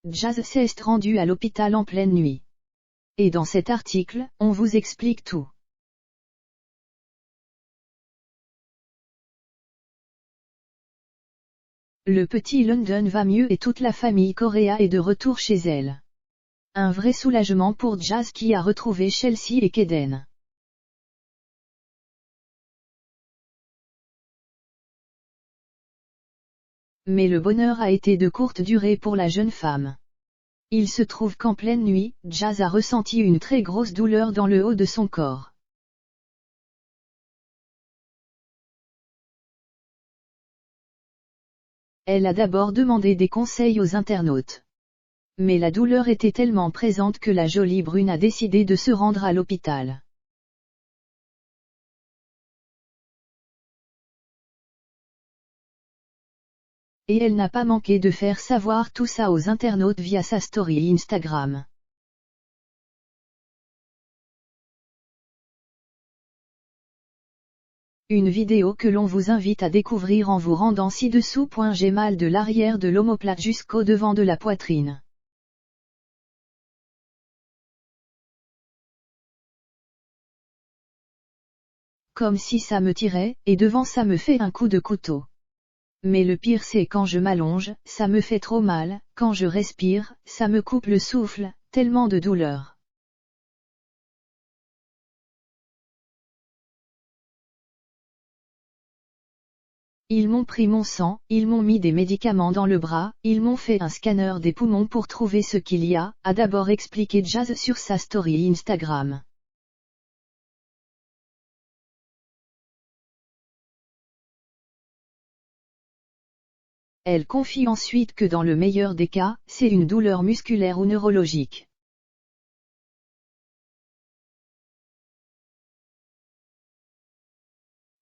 Jazz s'est rendu à l'hôpital en pleine nuit. Et dans cet article, on vous explique tout. Le petit London va mieux et toute la famille Correa est de retour chez elle. Un vrai soulagement pour Jazz qui a retrouvé Chelsea et Kaden. Mais le bonheur a été de courte durée pour la jeune femme. Il se trouve qu'en pleine nuit, Jazz a ressenti une très grosse douleur dans le haut de son corps. Elle a d'abord demandé des conseils aux internautes. Mais la douleur était tellement présente que la jolie brune a décidé de se rendre à l'hôpital. Et elle n'a pas manqué de faire savoir tout ça aux internautes via sa story Instagram. Une vidéo que l'on vous invite à découvrir en vous rendant ci-dessous. J'ai mal de l'arrière de l'omoplate jusqu'au devant de la poitrine. Comme si ça me tirait, et devant ça me fait un coup de couteau. Mais le pire c'est quand je m'allonge, ça me fait trop mal, quand je respire, ça me coupe le souffle, tellement de douleur. Ils m'ont pris mon sang, ils m'ont mis des médicaments dans le bras, ils m'ont fait un scanner des poumons pour trouver ce qu'il y a d'abord expliqué Jazz sur sa story Instagram. Elle confie ensuite que dans le meilleur des cas, c'est une douleur musculaire ou neurologique.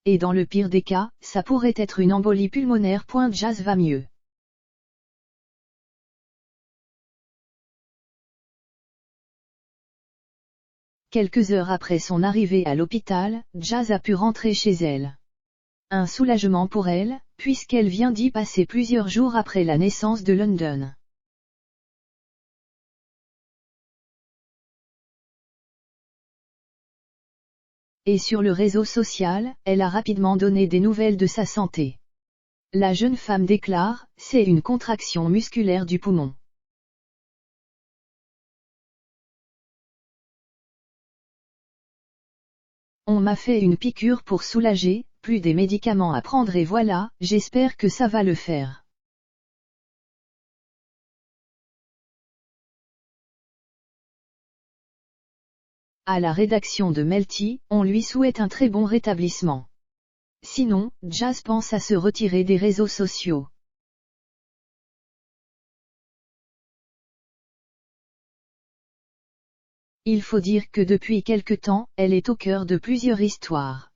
Et dans le pire des cas, ça pourrait être une embolie pulmonaire. Jazz va mieux. Quelques heures après son arrivée à l'hôpital, Jazz a pu rentrer chez elle. Un soulagement pour elle, puisqu'elle vient d'y passer plusieurs jours après la naissance de London. Et sur le réseau social, elle a rapidement donné des nouvelles de sa santé. La jeune femme déclare, c'est une contraction musculaire du poumon. On m'a fait une piqûre pour soulager, plus des médicaments à prendre et voilà, j'espère que ça va le faire. À la rédaction de Melty, on lui souhaite un très bon rétablissement. Sinon, Jazz pense à se retirer des réseaux sociaux. Il faut dire que depuis quelque temps, elle est au cœur de plusieurs histoires.